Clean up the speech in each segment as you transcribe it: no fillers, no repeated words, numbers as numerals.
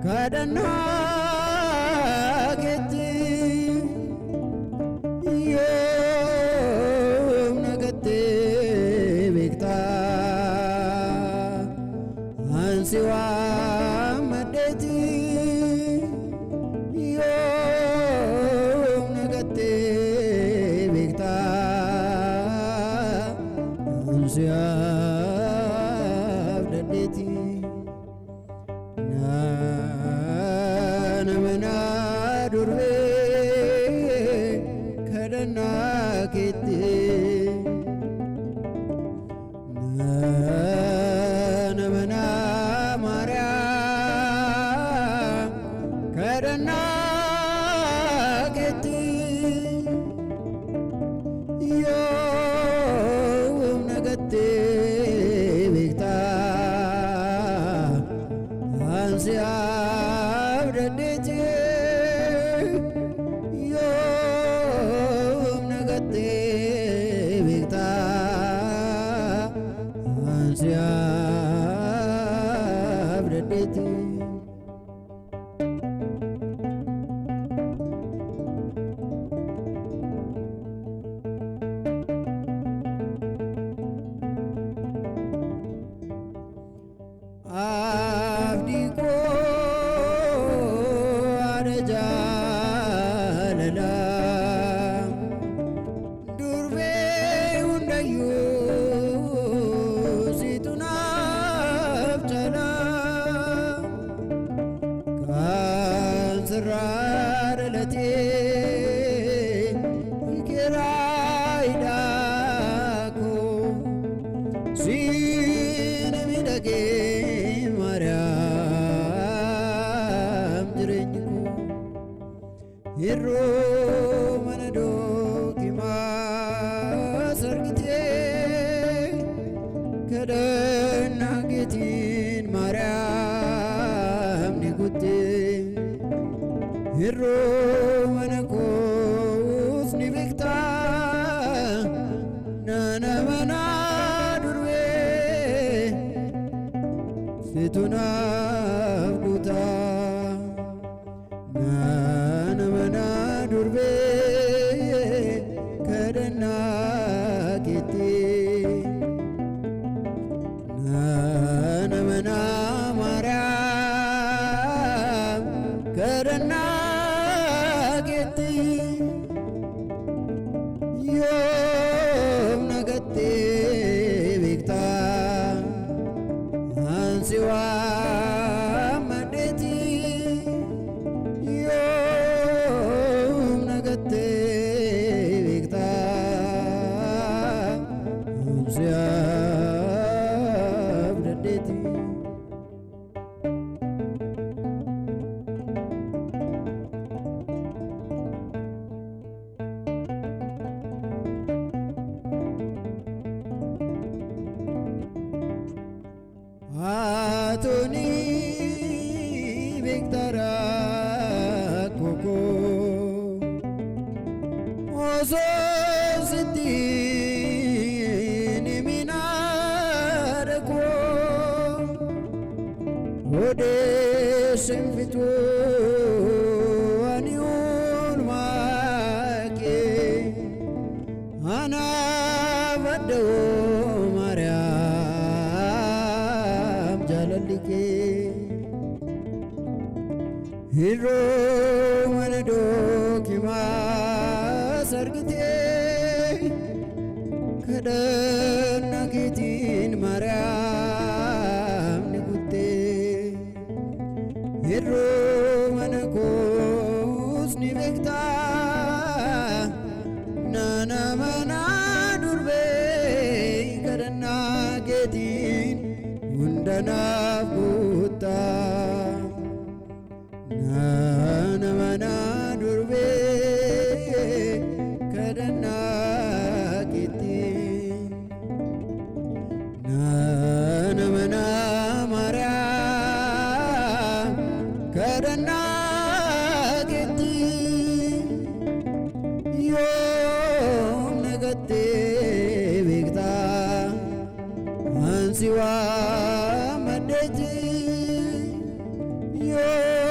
kadhanna keetti yoom nagattee beekta ansi waammadheeti yoom nagattee beekta ansi abdadheeti namana durbe kadhanna keetti namana Maariyaam kadhanna keetti yoom nagattee beekta ansi abdadheeti yoom nagattee beekta ansi abdadheeti abdii koo ada jaalala durbee hundayyuu situ naaf cala kan sirraa dhalatee hiikeraa hidhaakoo siin miidhagee Maariyaam jireenyi koo yeroo mana dookimaa sargitee kadhannaa keetiin Maariyaam ni guuttee yeroo mana koos ni beekta nana mana durbee situ naaf guuta nana mana durbee kadhannaa keetti nana mana Maariyaam kadhannaa keetti yoom nagattee beekta ansi waammadheeti yoom nagattee beekta ansi abdadheeti atoni beektara koko osoo sitti niminaadha koo odeessin fituu ani oolmaa kee anaaf adda'oo Maariyaam jaalalli kee yeroo mana dookimaa sargitee kadhannaa keetiin Maariyaam ni guuttee yeroo mana koos ni beekta nana mana durbee kadhannaa keetiin hunda naaf guutta nana mana durbee kadhannaa keetiin nana mana Maariyaam kadhannaa keetti yoom nagattee beekta ansi waammadheeti yoo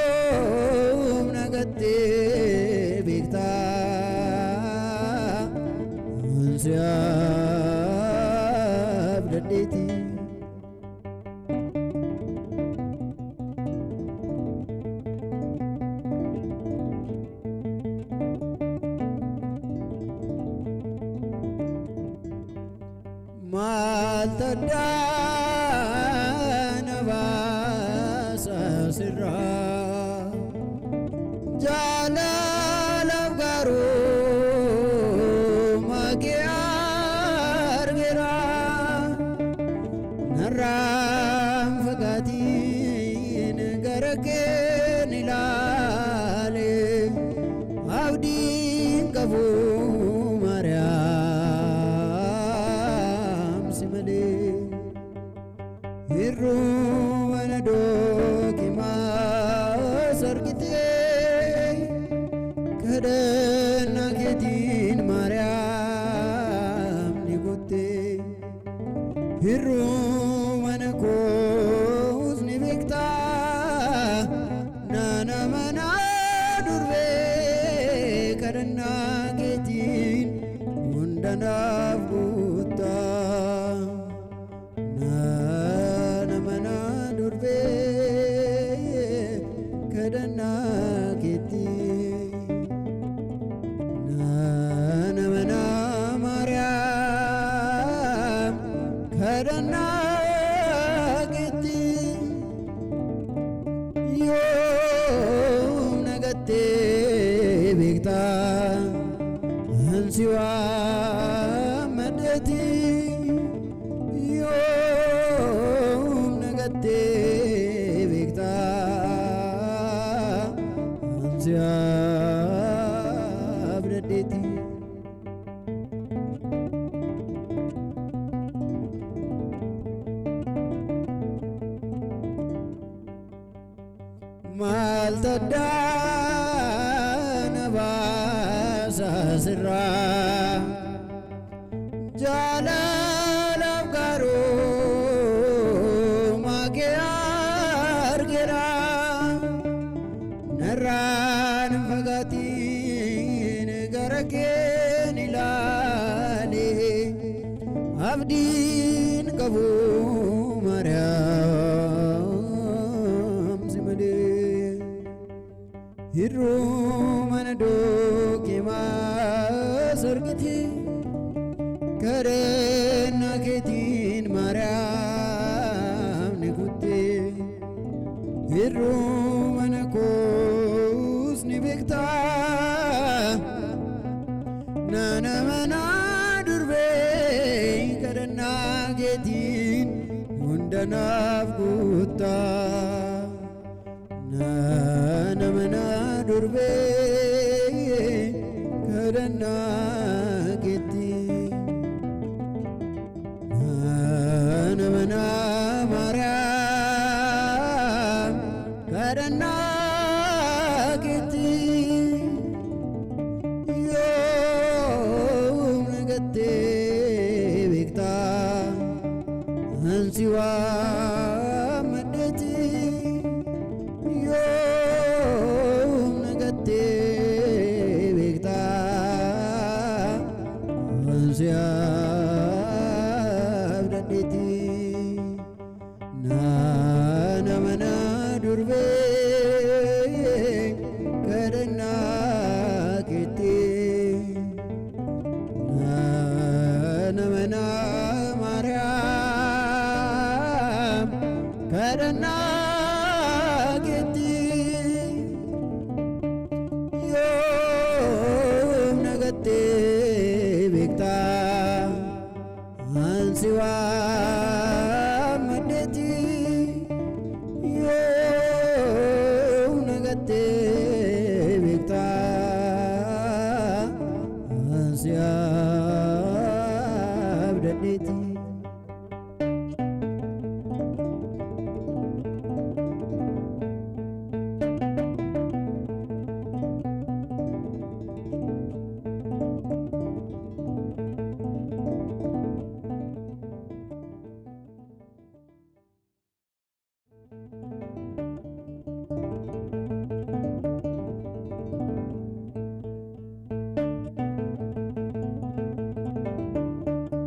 maltadaan baasa sirraa jaalalaaf garuu makee argeera narraan fagaatiin gara kee ni ilaale abdiin qabu Maariyaam si malee hirruu mana dookimaas argitee kadhannaa keetiin Maariyaam ni guuttee hirruu mana koos ni beektaa nana mana durbee kadhannaa keetiin hunda naaf guuttaa nana mana durbee kadhannaa keetiin nana mana Maariyaam kadhannaa keetiin yoom nagattee beektaa ansi waammadheeti yoom nagattee beektaa ansi waammadheeti maltadaan baasa sirraa jaalalaaf garuu makee argeera narraan fagaatiin gara kee ni ilaale abdiin qabu Maariyaam si malee hirruu mana dookimaas argitee kadhannaa keetiin Maariyaam ni guuttee hirruu mana koos ni beektaa nana mana durbee kadhannaa keetiin hunda naaf guuttaa nana mana durbee kadhannaa keetiin nana mana Maariyaam kadhannaa